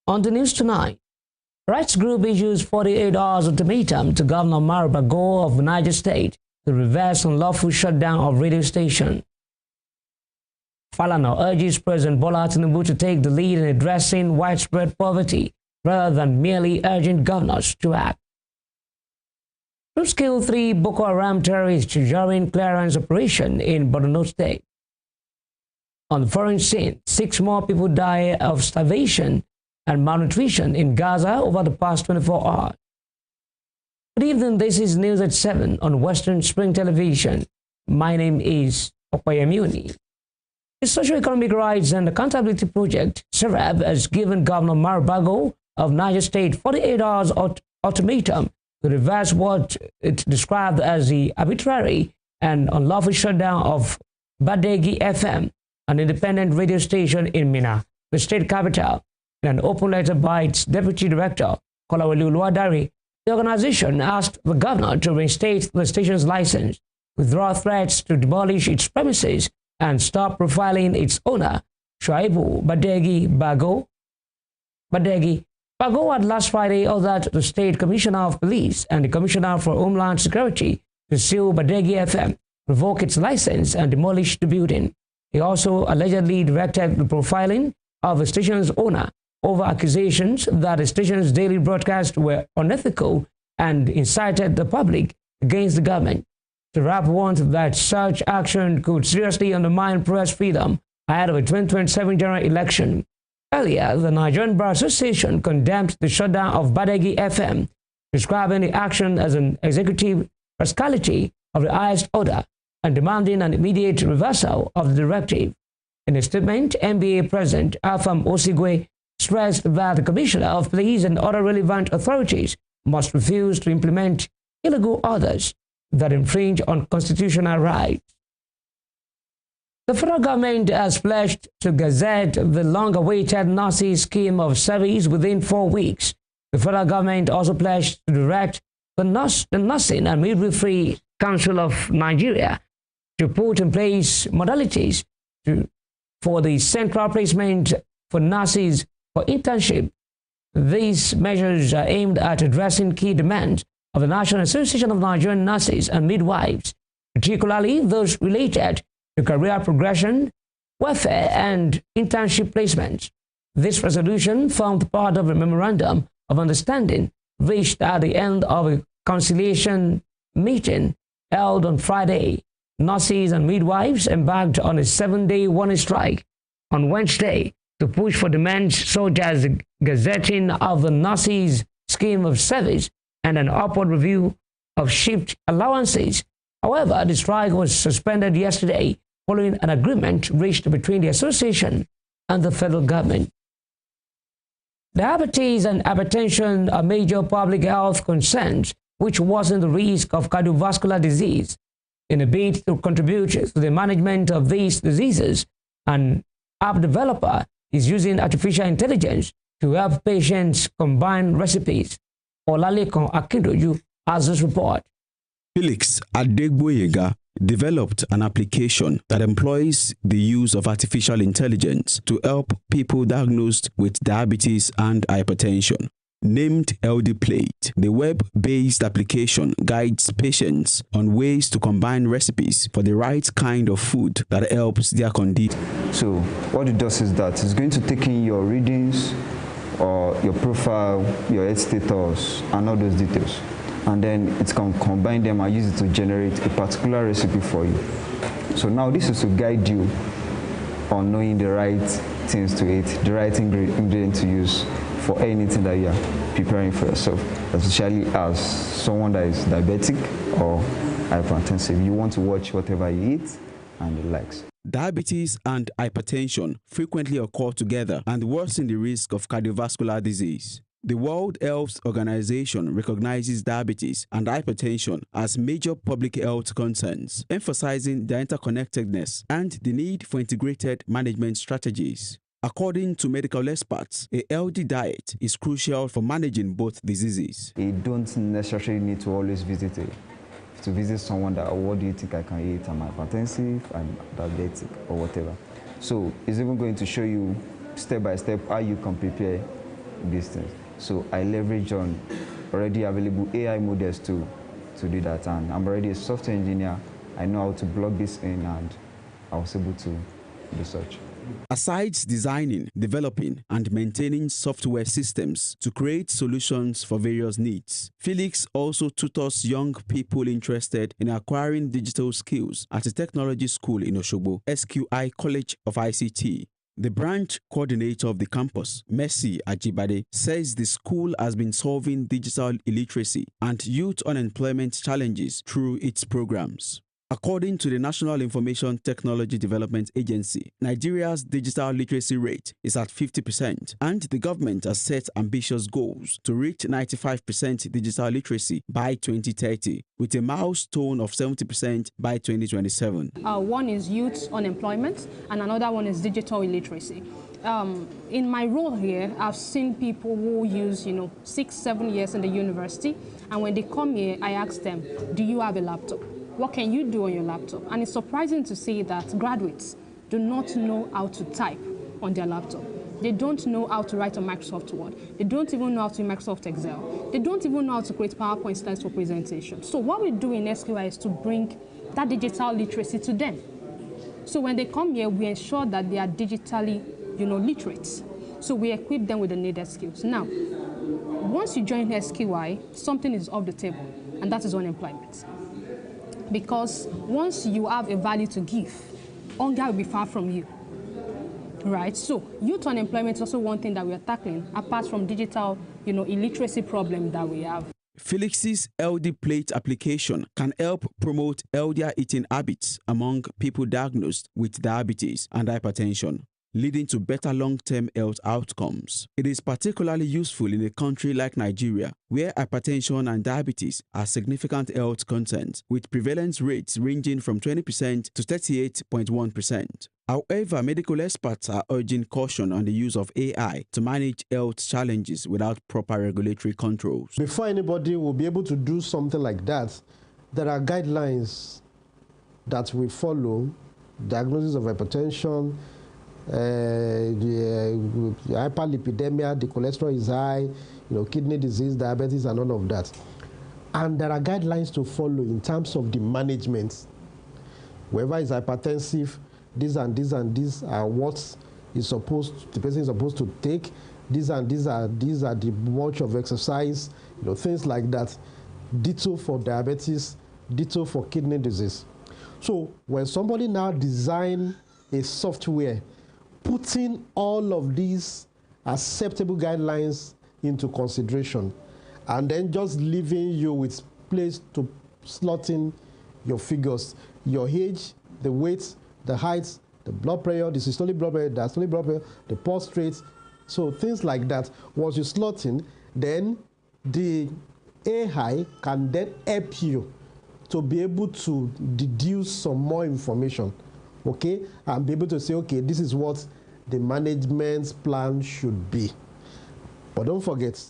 On the news tonight, rights group issues 48 hours ultimatum to Governor Bago of Niger State to reverse unlawful shutdown of radio station. Falana urges President Bola Tinubu to take the lead in addressing widespread poverty rather than merely urging governors to act. Troops killed 3 Boko Haram terrorists during clearance operation in Borno State. On the foreign scene, 6 more people died of starvation and malnutrition in Gaza over the past 24 hours. Good evening, this is News at 7 on Western Spring Television. My name is Opayamuni. The Socio-Economic Rights and Accountability Project, Serap, has given Governor Bago of Niger State 48 hours ultimatum to reverse what it described as the arbitrary and unlawful shutdown of Badeggi FM, an independent radio station in Minna, the state capital. In an open letter by its deputy director, Kolawole Oluwadare, the organization asked the governor to reinstate the station's license, withdraw threats to demolish its premises, and stop profiling its owner, Shuaibu Badeggi Bago. Badeggi Bago had last Friday ordered the State Commissioner of Police and the Commissioner for Homeland Security to sue Badeggi FM, revoke its license, and demolish the building. He also allegedly directed the profiling of the station's owner over accusations that the station's daily broadcasts were unethical and incited the public against the government. The rap warned that such action could seriously undermine press freedom ahead of a 2027 general election. Earlier, the Nigerian Bar Association condemned the shutdown of Badeggi FM, describing the action as an executive rascality of the highest order and demanding an immediate reversal of the directive. In a statement, NBA President Afam Osigwe stressed that the Commissioner of Police and other relevant authorities must refuse to implement illegal orders that infringe on constitutional rights. The federal government has pledged to gazette the long-awaited Nazi scheme of service within 4 weeks. The federal government also pledged to direct the Nursing and Midwifery Council of Nigeria to put in place modalities for the central placement for nurses for internship. These measures are aimed at addressing key demands of the National Association of Nigerian Nurses and Midwives, particularly those related to career progression, welfare, and internship placements. This resolution formed part of a memorandum of understanding reached at the end of a conciliation meeting held on Friday. Nurses and midwives embarked on a 7-day warning strike on Wednesday to push for demands such as the gazetting of the nurses' scheme of service and an upward review of shift allowances. However, the strike was suspended yesterday following an agreement reached between the association and the federal government. Diabetes and hypertension are major public health concerns which worsen the risk of cardiovascular disease. In a bid to contribute to the management of these diseases, an app developer is using artificial intelligence to help patients combine recipes. Olalekan Akindoju has this report. Felix Adegboyega developed an application that employs the use of artificial intelligence to help people diagnosed with diabetes and hypertension. Named LD Plate, the web-based application guides patients on ways to combine recipes for the right kind of food that helps their condition. So what it does is that it's going to take in your readings or your profile, your health status, and all those details. And then it can combine them and use it to generate a particular recipe for you. So now this is to guide you on knowing the right things to eat, the right ingredient to use for anything that you are preparing for yourself, especially as someone that is diabetic or hypertensive. You want to watch whatever you eat and the likes. Diabetes and hypertension frequently occur together and worsen the risk of cardiovascular disease. The World Health Organization recognizes diabetes and hypertension as major public health concerns, emphasizing their interconnectedness and the need for integrated management strategies. According to medical experts, a healthy diet is crucial for managing both diseases. You don't necessarily need to always visit someone that, what do you think I can eat? I'm hypertensive, I'm diabetic, or whatever. So it's even going to show you step by step how you can prepare these things. So I leverage on already available AI models to do that, and I'm already a software engineer. I know how to plug this in, and I was able to do such. Aside designing, developing, and maintaining software systems to create solutions for various needs, Felix also tutors young people interested in acquiring digital skills at a technology school in Osogbo, SQI College of ICT. The branch coordinator of the campus, Mercy Ajibade, says the school has been solving digital illiteracy and youth unemployment challenges through its programs. According to the National Information Technology Development Agency, Nigeria's digital literacy rate is at 50%, and the government has set ambitious goals to reach 95% digital literacy by 2030, with a milestone of 70% by 2027. One is youth unemployment, and another one is digital illiteracy. In my role here, I've seen people who use, 6-7 years in the university, and when they come here, I ask them, do you have a laptop? What can you do on your laptop? And it's surprising to see that graduates do not know how to type on their laptop. They don't know how to write on Microsoft Word. They don't even know how to use Microsoft Excel. They don't even know how to create PowerPoint slides for presentation. So what we do in SQI is to bring that digital literacy to them. So when they come here, we ensure that they are digitally, literate. So we equip them with the needed skills. Now, once you join SQI, something is off the table, and that is unemployment. Because once you have a value to give, hunger will be far from you, right? So youth unemployment is also one thing that we are tackling, apart from digital, illiteracy problem that we have. Felix's LD Plate application can help promote healthier eating habits among people diagnosed with diabetes and hypertension, leading to better long-term health outcomes. It is particularly useful in a country like Nigeria, where hypertension and diabetes are significant health concerns, with prevalence rates ranging from 20% to 38.1%. However, medical experts are urging caution on the use of AI to manage health challenges without proper regulatory controls. Before anybody will be able to do something like that, there are guidelines that we follow: diagnosis of hypertension, the hyperlipidemia, the cholesterol is high, kidney disease, diabetes, and all of that. And there are guidelines to follow in terms of the management. Whoever is hypertensive, this and this and these are what the person is supposed to take. These and these are the much of exercise, things like that. Ditto for diabetes, ditto for kidney disease. So when somebody now design a software putting all of these acceptable guidelines into consideration, and then just leaving you with place to slot in your figures, your age, the weight, the height, the blood pressure, the systolic blood pressure, diastolic blood pressure, the pulse rate, so things like that. Once you slot in, then the AI can then help you to be able to deduce some more information, okay, and be able to say, okay, this is what the management plan should be. But don't forget,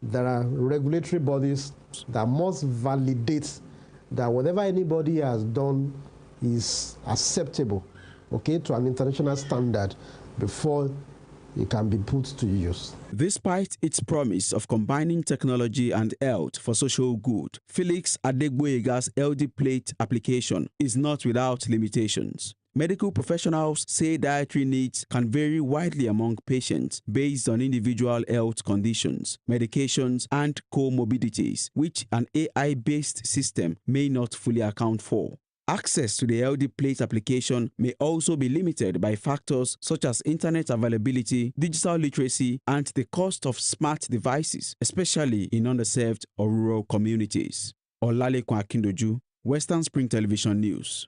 there are regulatory bodies that must validate that whatever anybody has done is acceptable, okay, to an international standard before it can be put to use. Despite its promise of combining technology and health for social good, Felix Adegboyega's LD Plate application is not without limitations. Medical professionals say dietary needs can vary widely among patients based on individual health conditions, medications, and comorbidities, which an AI-based system may not fully account for. Access to the LD Plate application may also be limited by factors such as internet availability, digital literacy, and the cost of smart devices, especially in underserved or rural communities. Olalekun Akindoju, Western Spring Television News.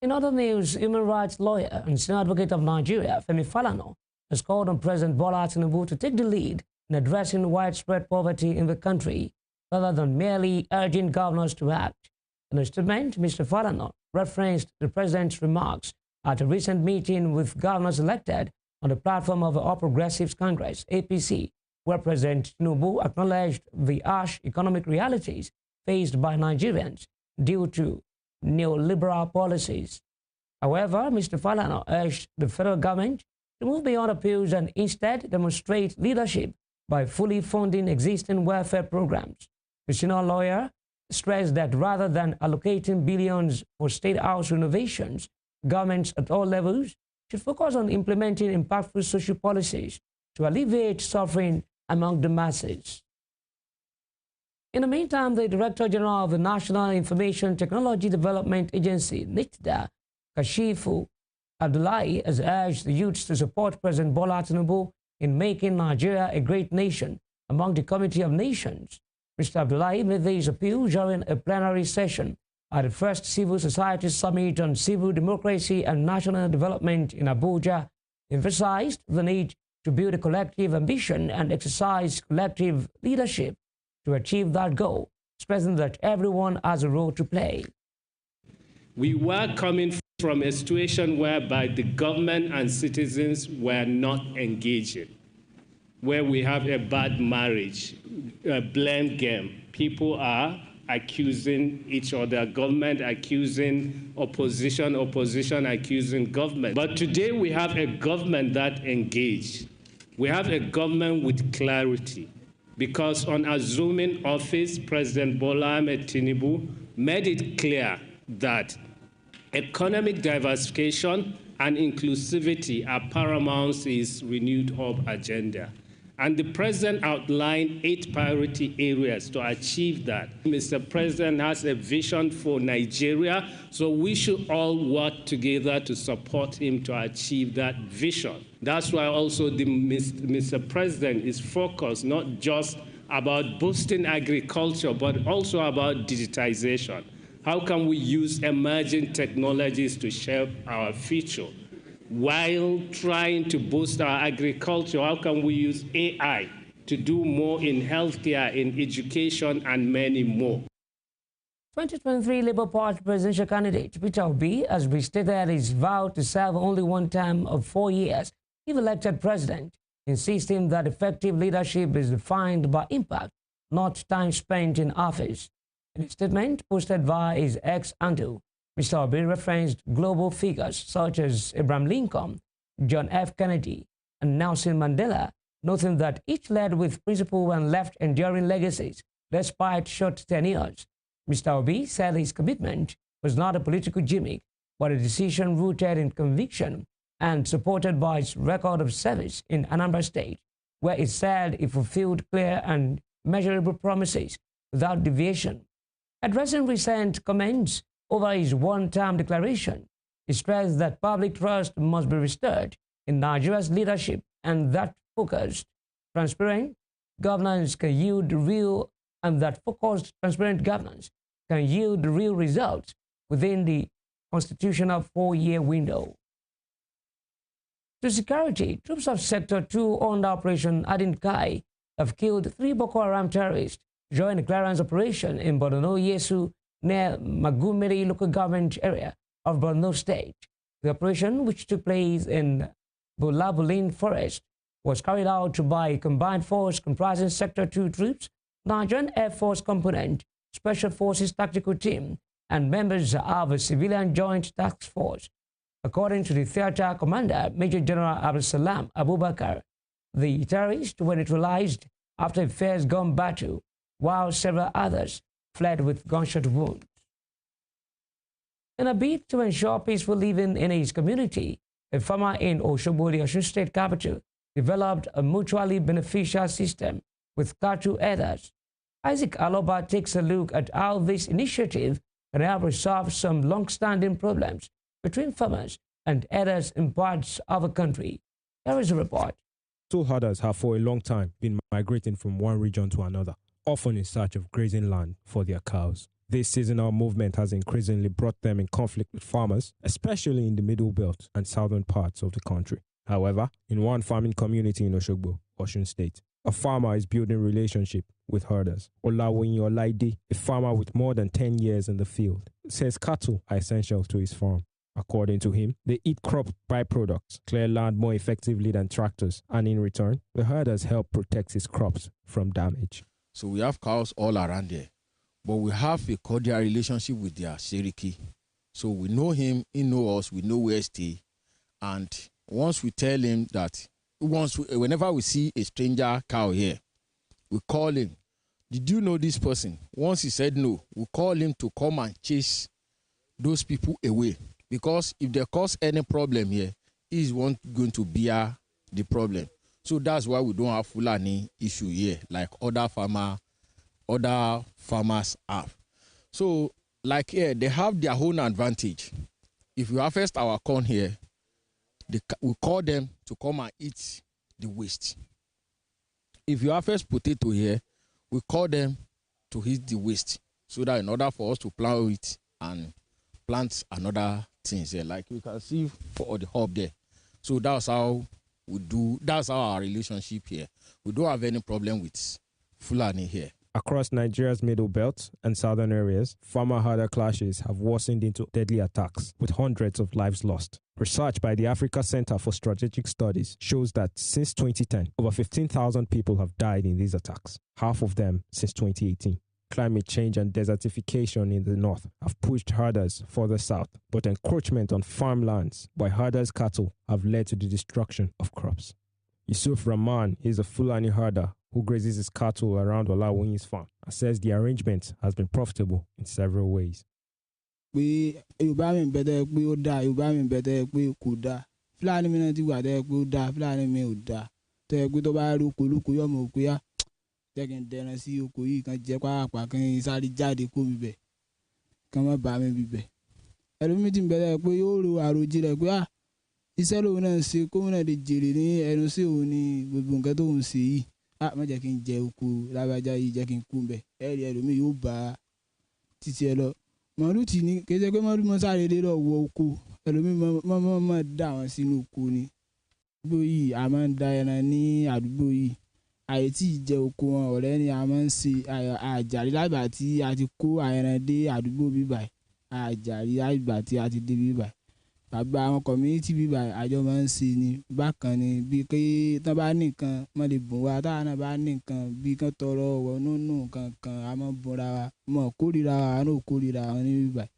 In other news, human rights lawyer and senior advocate of Nigeria, Femi Falana, has called on President Bola Tinubu to take the lead in addressing widespread poverty in the country, rather than merely urging governors to act. In a statement, Mr. Falana referenced the president's remarks at a recent meeting with governors elected on the platform of the All Progressives Congress, APC, where President Tinubu acknowledged the harsh economic realities faced by Nigerians due to neoliberal policies. However, Mr. Falana urged the federal government to move beyond appeals and instead demonstrate leadership by fully funding existing welfare programs. The senior lawyer stressed that rather than allocating billions for state house renovations, governments at all levels should focus on implementing impactful social policies to alleviate suffering among the masses. In the meantime, the Director General of the National Information Technology Development Agency, NITDA, Kashifu Abdullahi, has urged the youths to support President Bola Tinubu in making Nigeria a great nation among the Committee of Nations. Mr. Abdullahi made this appeal during a plenary session at the first Civil Society Summit on Civil Democracy and National Development in Abuja, emphasized the need to build a collective ambition and exercise collective leadership to achieve that goal, stressing that everyone has a role to play. We were coming from a situation whereby the government and citizens were not engaging, where we have a bad marriage, a blame game. People are accusing each other, government accusing opposition, opposition accusing government. But today we have a government that engaged. We have a government with clarity, because on assuming office, President Bola Ahmed Tinubu made it clear that economic diversification and inclusivity are paramount to his renewed hope agenda. And the President outlined 8 priority areas to achieve that. Mr. President has a vision for Nigeria, so we should all work together to support him to achieve that vision. That's why also Mr. President is focused not just about boosting agriculture, but also about digitization. How can we use emerging technologies to shape our future? While trying to boost our agriculture, how can we use AI to do more in healthcare, in education, and many more? 2023 Labour Party presidential candidate Peter Obi has restated his vow to serve only one term of 4 years if elected president, insisting that effective leadership is defined by impact, not time spent in office. In a statement posted via his X handle, Mr. Obi referenced global figures such as Abraham Lincoln, John F. Kennedy, and Nelson Mandela, noting that each led with principle and left enduring legacies despite short tenures. Mr. Obi said his commitment was not a political gimmick, but a decision rooted in conviction and supported by its record of service in Anambra State, where it said it fulfilled clear and measurable promises without deviation. Addressing recent comments over his one-term declaration, he stressed that public trust must be restored in Nigeria's leadership and that focused, transparent governance can yield real results within the constitutional 4-year window. To security, troops of Sector 2 under Operation Adinkai have killed 3 Boko Haram terrorists during a clearance operation in Borno Yesu near Magumeri local government area of Borno State. The operation, which took place in Bulabulin Forest, was carried out by a combined force comprising Sector 2 troops, Nigerian Air Force component, Special Forces Tactical Team, and members of a civilian joint task force. According to the theater commander, Major General Abdulsalam Abubakar, the terrorists were neutralized after a fierce gun battle, while several others fled with gunshot wounds. In a bid to ensure peaceful living in his community, a farmer in Osogbo, the Osun State capital, developed a mutually beneficial system with cattle herders. Isaac Aloba takes a look at how this initiative can help resolve some long-standing problems between farmers and herders in parts of the country. Here is a report. Cattle herders have for a long time been migrating from one region to another, often in search of grazing land for their cows. This seasonal movement has increasingly brought them in conflict with farmers, especially in the middle belt and southern parts of the country. However, in one farming community in Osogbo, Osun State, a farmer is building relationship with herders. Olawoyin Olaide, a farmer with more than 10 years in the field, says cattle are essential to his farm. According to him, they eat crop byproducts, clear land more effectively than tractors, and in return, the herders help protect his crops from damage. So we have cows all around there, but we have a cordial relationship with their Seriki. So we know him, he knows us, we know where he stays. And once we tell him that whenever we see a stranger cow here, we call him. Did you know this person? Once he said no, we call him to come and chase those people away. Because if they cause any problem here, he's one going to bear the problem. So that's why we don't have Fulani issue here, like other farmers have. So, like here, they have their own advantage. If we harvest our corn here, we call them to come and eat the waste. If you harvest potato here, we call them to eat the waste, so that in order for us to plow it and plant another things here, like you can see for the hub there. So that's how we do. That's our relationship here. We don't have any problem with Fulani here. Across Nigeria's middle belt and southern areas, farmer-herder clashes have worsened into deadly attacks, with hundreds of lives lost. Research by the Africa Center for Strategic Studies shows that since 2010, over 15,000 people have died in these attacks, half of them since 2018. Climate change and desertification in the north have pushed herders further south, but encroachment on farmlands by herders' cattle have led to the destruction of crops. Yusuf Rahman is a Fulani herder who grazes his cattle around Olawunyi's farm and says the arrangement has been profitable in several ways. Jẹ́kìn dẹran sí oko yìí kan jẹ́ pàápàá kan sáré jáde kó mi bẹ̀ kan má bàa mi bíbẹ̀. Ẹlòmíì tí ń bẹ̀rẹ̀ pé yóò ro àròjinlẹ̀ pé iṣẹ́ lòun náà ń ṣe kóun náà lè jèrè ní ẹnu sí òun ní gbogbo nǹkan tó ń ṣe yìí. Má jẹ́ kí n jẹ oko lágbájá yìí, jẹ́ kí n kú bẹ̀. Ẹ̀rí ẹlòmíì yóò bá títí ẹ lọ. Màálù tì ní kì í ṣe pé màálù mọ́ sáré lé lọ wọ oko. Ẹlòmíì mọ́ dà wọ́n sínú oko ni. Àdúgbò yìí a máa ń da ẹran ní àdúgbò yìí. Àìtí ìjẹ oko wọn ọ̀rẹ́ ni a máa ń ṣe àjàrí lágbà tí a ti kó ẹran dé àdúgbò bíbáyìí, àjàrí lágbà tí a ti dé bíbáyìí. Bàbá àwọn community bíbáyìí àjọ máa ń ṣe ni bákan ni bí pé tán bá ní nǹkan wọ́n lè bùn wá, táwọn náà bá ní nǹkan bí kán tọrọ ọwọ́ nínú nǹkan kan a máa ń bùnra wa, mọ̀ kórìíra wa náà kórìíra wọn ní bíbáyìí.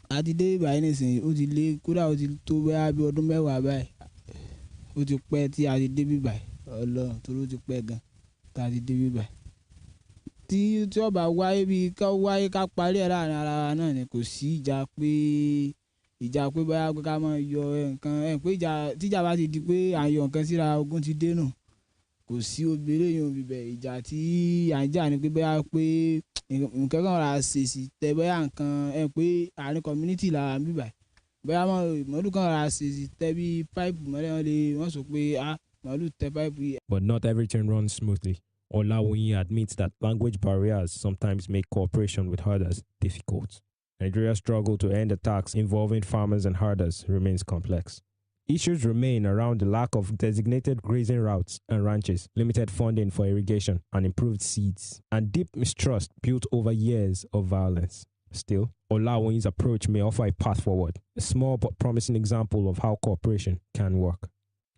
A ti dé bíbáyìí nísìnyí, ó ti lé kódà ó ti tó bẹ́ẹ̀ bí ọdún 10 báyìí. Ó ti pẹ́ tí a ti dé bíbáyìí. Ọlọ́run torí ó ti pẹ́ gan tá a ti dé bíbáyìí. Tí ó bá wáyé bí ká wáyé ká parí ẹ̀ láàrin ara wa náà ni, kò sí ìjà pé báyà pé ká máa yọ nǹkan pé tíjà bá ti di pé à ń yọ nǹkan síra ogun ti dé nù. Kò sí obìnrin yóò bíbẹ̀ ìjà tí à ń jà ni pé báyà pé nǹkan kan ra ṣèṣì tẹ báyà nǹkan pé àárín community là ń bíbáyìí. Báyà mọ́lù kan ra ṣèṣì tẹ bí pipe mọ́lẹ̀ wọ́n sọ pé But not everything runs smoothly. Olawunyi admits that language barriers sometimes make cooperation with herders difficult. Nigeria's struggle to end attacks involving farmers and herders remains complex. Issues remain around the lack of designated grazing routes and ranches, limited funding for irrigation and improved seeds, and deep mistrust built over years of violence. Still, Olawunyi's approach may offer a path forward, a small but promising example of how cooperation can work.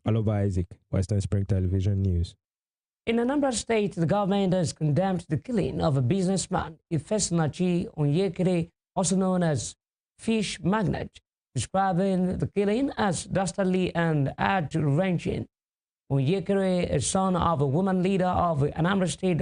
Aloba Isaac, Western Spring Television News. In Anambra State, the government has condemned the killing of a businessman, Ifesinachi Onyekere, also known as Fish Magnate, describing the killing as dastardly and heart-wrenching. Onyekere, a son of a woman leader of the Anambra State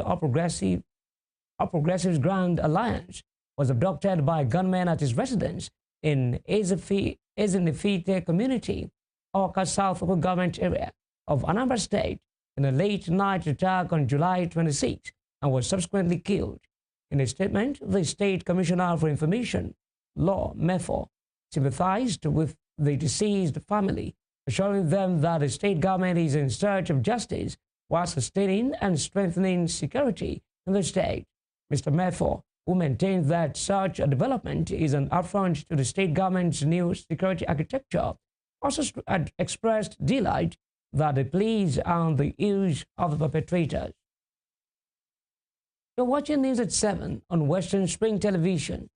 Progressives Grand Alliance, was abducted by gunmen at his residence in Ezinifite community, Awka South Local Government area of Anambra State, in a late-night attack on July 26 and was subsequently killed. In a statement, the State Commissioner for Information, Law, MEFO, sympathized with the deceased family, assuring them that the state government is in search of justice while sustaining and strengthening security in the state. Mr. MEFO, who maintained that such a development is an affront to the state government's new security architecture, also expressed delight that the police are the use of the perpetrators. You're watching News at 7 on Western Spring Television.